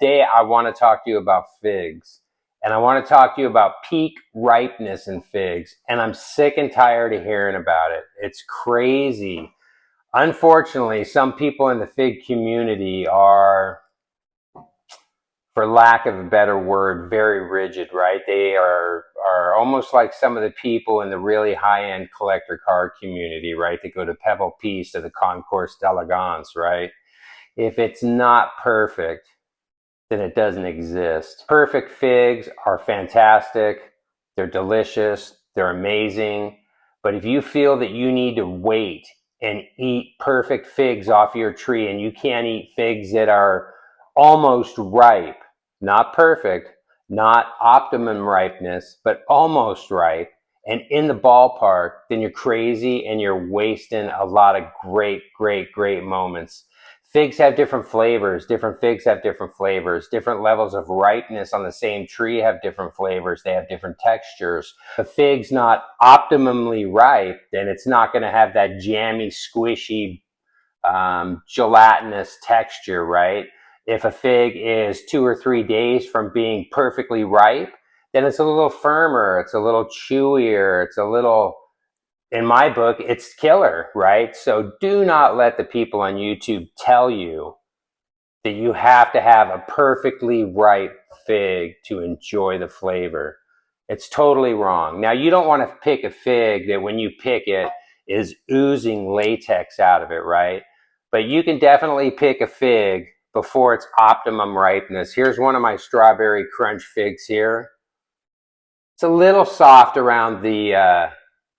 today I want to talk to you about figs. And I want to talk to you about peak ripeness in figs. And I'm sick and tired of hearing about it. It's crazy. Unfortunately, some people in the fig community are, for lack of a better word, very rigid, right? They are almost like some of the people in the really high-end collector car community, right? They go to Pebble Beach to the Concours d'Elegance, right? If it's not perfect, then it doesn't exist. Perfect figs are fantastic. They're delicious. They're amazing. But if you feel that you need to wait and eat perfect figs off your tree, and you can't eat figs that are almost ripe, not perfect, not optimum ripeness, but almost ripe, and in the ballpark, then you're crazy and you're wasting a lot of great moments. Figs have different flavors. Different figs have different flavors. Different levels of ripeness on the same tree have different flavors. They have different textures. If a fig's not optimally ripe, then it's not going to have that jammy, squishy, gelatinous texture, right? If a fig is 2 or 3 days from being perfectly ripe, then it's a little firmer. It's a little chewier. It's a little, in my book, it's killer, right? So do not let the people on YouTube tell you that you have to have a perfectly ripe fig to enjoy the flavor. It's totally wrong. Now, you don't want to pick a fig that when you pick it is oozing latex out of it, right? But you can definitely pick a fig before its optimum ripeness. Here's one of my strawberry crunch figs here. It's a little soft around the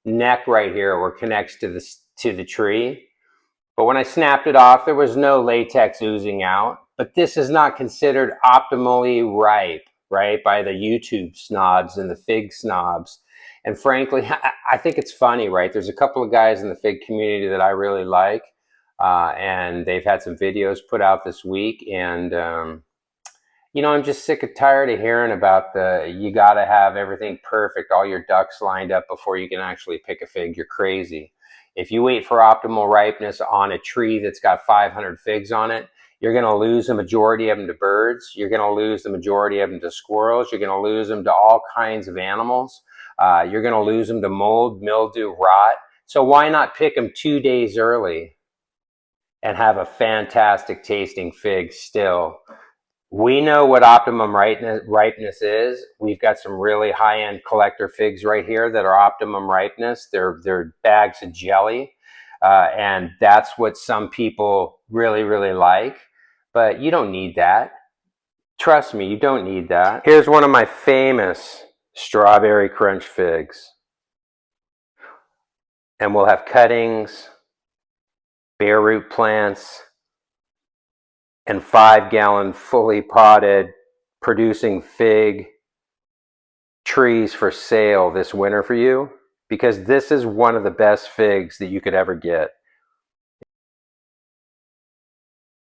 neck right here where it connects to the tree. But when I snapped it off, there was no latex oozing out. But this is not considered optimally ripe, right, by the YouTube snobs and the fig snobs. And frankly, I think it's funny, right? There's a couple of guys in the fig community that I really like, and they've had some videos put out this week. And you know, I'm just sick and tired of hearing about you got to have everything perfect, all your ducks lined up before you can actually pick a fig. You're crazy. If you wait for optimal ripeness on a tree that's got 500 figs on it, you're going to lose the majority of them to birds. You're going to lose the majority of them to squirrels. You're going to lose them to all kinds of animals. You're going to lose them to mold, mildew, rot. So why not pick them 2 days early and have a fantastic tasting fig still? We know what optimum ripeness is. We've got some really high-end collector figs right here that are optimum ripeness. They're bags of jelly, and that's what some people really like. But you don't need that. Trust me, you don't need that. Here's one of my famous strawberry crunch figs. And we'll have cuttings, bare root plants, and 5-gallon fully potted producing fig trees for sale this winter for you, because this is one of the best figs that you could ever get.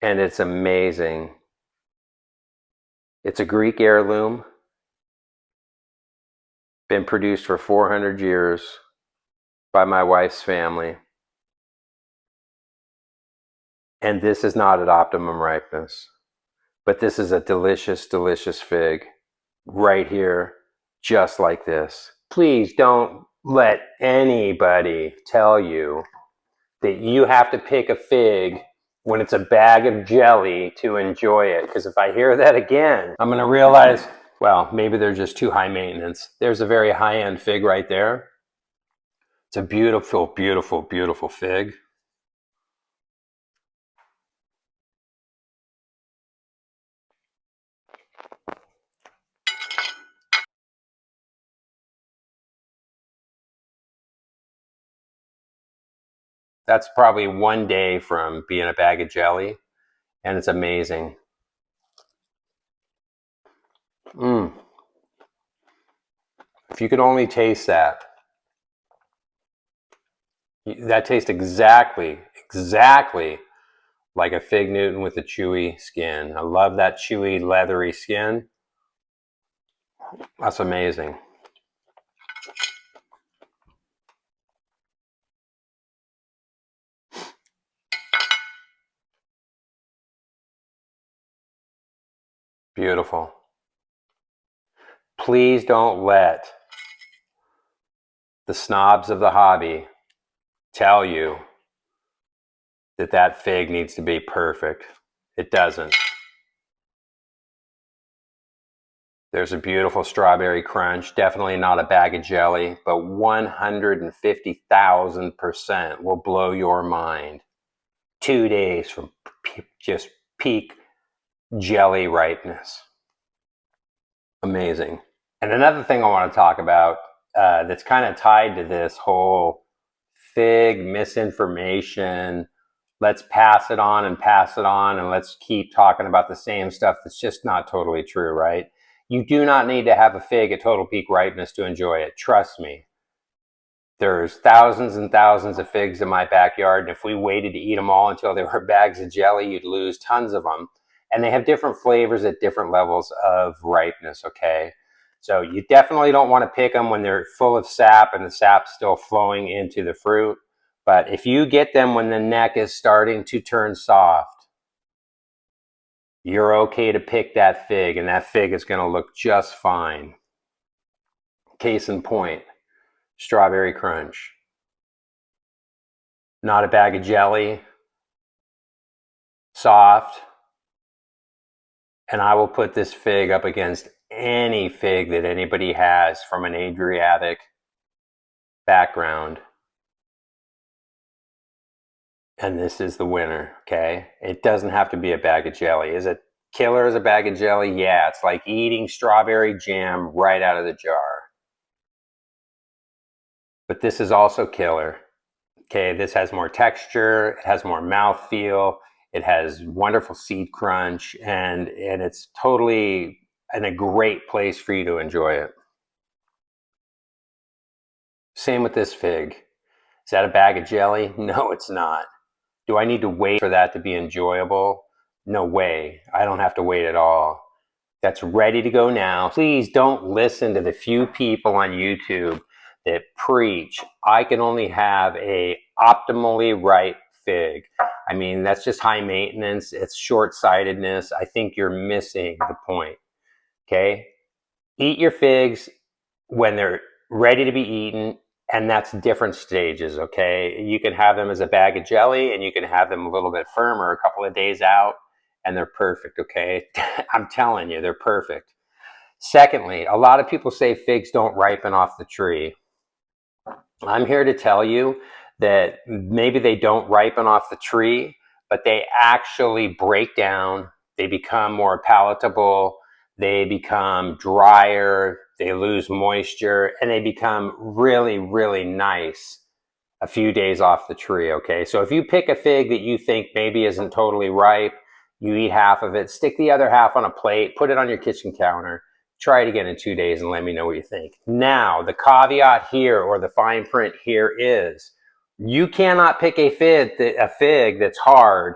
And it's amazing. It's a Greek heirloom, been produced for 400 years by my wife's family. And this is not at optimum ripeness, but this is a delicious fig right here, just like this. Please don't let anybody tell you that you have to pick a fig when it's a bag of jelly to enjoy it. Because if I hear that again, I'm going to realize, well, maybe they're just too high maintenance. There's a very high-end fig right there. It's a beautiful fig. That's probably 1 day from being a bag of jelly, and it's amazing. If you could only taste that. That tastes exactly like a fig Newton with a chewy skin. I love that chewy, leathery skin. That's amazing. Beautiful. Please don't let the snobs of the hobby tell you that that fig needs to be perfect. It doesn't. There's a beautiful strawberry crunch, definitely not a bag of jelly, but 150,000% will blow your mind. 2 days from just peak jelly ripeness. Amazing. And another thing I want to talk about that's kind of tied to this whole fig misinformation, let's pass it on and pass it on and let's keep talking about the same stuff that's just not totally true, right? You do not need to have a fig at total peak ripeness to enjoy it. Trust me. There's thousands and thousands of figs in my backyard, and if we waited to eat them all until they were bags of jelly, you'd lose tons of them. And they have different flavors at different levels of ripeness, okay? So you definitely don't want to pick them when they're full of sap and the sap's still flowing into the fruit. But if you get them when the neck is starting to turn soft, you're okay to pick that fig, and that fig is going to look just fine. Case in point, strawberry crunch. Not a bag of jelly, soft, and I will put this fig up against any fig that anybody has from an Adriatic background. And this is the winner, okay? It doesn't have to be a bag of jelly. Is it killer as a bag of jelly? Yeah, it's like eating strawberry jam right out of the jar. But this is also killer. Okay, this has more texture, it has more mouthfeel, it has wonderful seed crunch, and it's totally in a great place for you to enjoy it. Same with this fig. Is that a bag of jelly? No, it's not. Do I need to wait for that to be enjoyable? No way. I don't have to wait at all. That's ready to go now. Please don't listen to the few people on YouTube that preach, I can only have a optimally ripe fig. I mean, that's just high maintenance. It's short-sightedness. I think you're missing the point, okay? Eat your figs when they're ready to be eaten, and that's different stages, okay? You can have them as a bag of jelly, and you can have them a little bit firmer a couple of days out, and they're perfect, okay? I'm telling you, they're perfect. Secondly, a lot of people say figs don't ripen off the tree. I'm here to tell you that maybe they don't ripen off the tree, but they actually break down, they become more palatable, they become drier, they lose moisture, and they become really, really nice a few days off the tree, okay? So if you pick a fig that you think maybe isn't totally ripe, you eat half of it, stick the other half on a plate, put it on your kitchen counter, try it again in 2 days and let me know what you think. Now, the caveat here, or the fine print here, is you cannot pick a fig that's hard,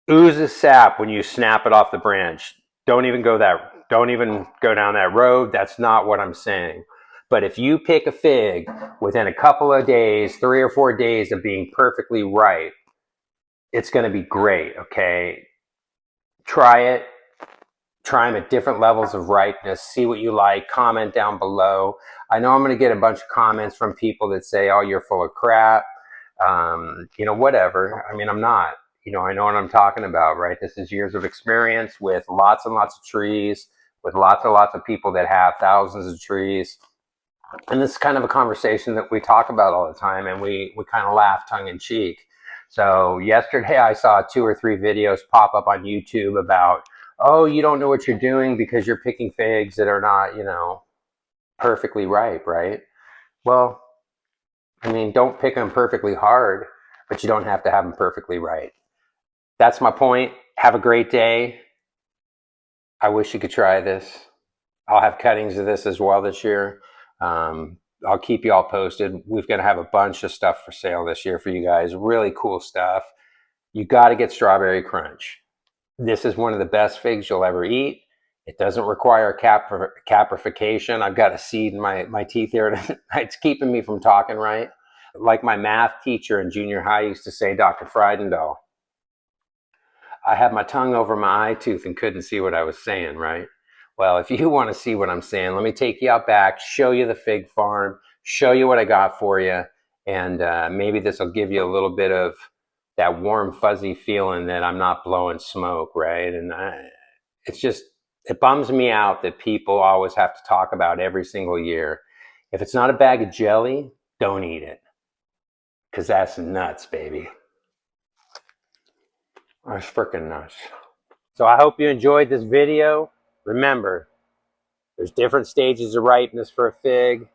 oozes sap when you snap it off the branch. Don't even go down that road. That's not what I'm saying. But if you pick a fig within a couple of days, 3 or 4 days of being perfectly ripe, it's going to be great, okay? Try it. Try them at different levels of ripeness. See what you like. Comment down below. I know I'm going to get a bunch of comments from people that say, oh, you're full of crap. Whatever. I mean, I'm not. I know what I'm talking about, right? This is years of experience with lots and lots of trees, with lots and lots of people that have thousands of trees. And this is kind of a conversation that we talk about all the time, and we kind of laugh tongue in cheek. So yesterday I saw 2 or 3 videos pop up on YouTube about, oh, you don't know what you're doing because you're picking figs that are not, perfectly ripe, right? Well, I mean, don't pick them perfectly hard, but you don't have to have them perfectly right. That's my point. Have a great day. I wish you could try this. I'll have cuttings of this as well this year. I'll keep you all posted. We're going to have a bunch of stuff for sale this year for you guys. Really cool stuff. You got to get Strawberry Crunch. This is one of the best figs you'll ever eat. It doesn't require caprification. I've got a seed in my teeth here. It's keeping me from talking right. Like my math teacher in junior high used to say, Dr. Frydendahl, I had my tongue over my eye tooth and couldn't see what I was saying, right? Well, if you want to see what I'm saying, let me take you out back, show you the fig farm, show you what I got for you, and maybe this will give you a little bit of that warm, fuzzy feeling that I'm not blowing smoke, right? And it's just, it bums me out that people always have to talk about every single year. If it's not a bag of jelly, don't eat it, because that's nuts, baby. That's freaking nuts. So I hope you enjoyed this video. Remember, there's different stages of ripeness for a fig.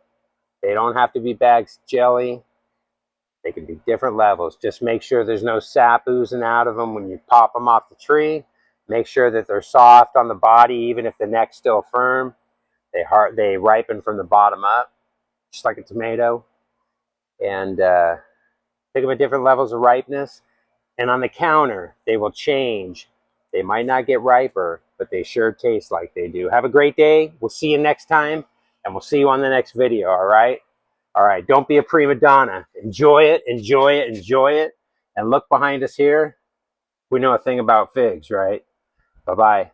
They don't have to be bags of jelly. They can be different levels. Just make sure there's no sap oozing out of them when you pop them off the tree. Make sure that they're soft on the body, even if the neck's still firm. They ripen from the bottom up, just like a tomato. And pick them at different levels of ripeness. And on the counter, they will change. They might not get riper, but they sure taste like they do. Have a great day. We'll see you next time, and we'll see you on the next video, all right? All right, don't be a prima donna. Enjoy it, enjoy it, enjoy it. And look behind us here. We know a thing about figs, right? Bye-bye.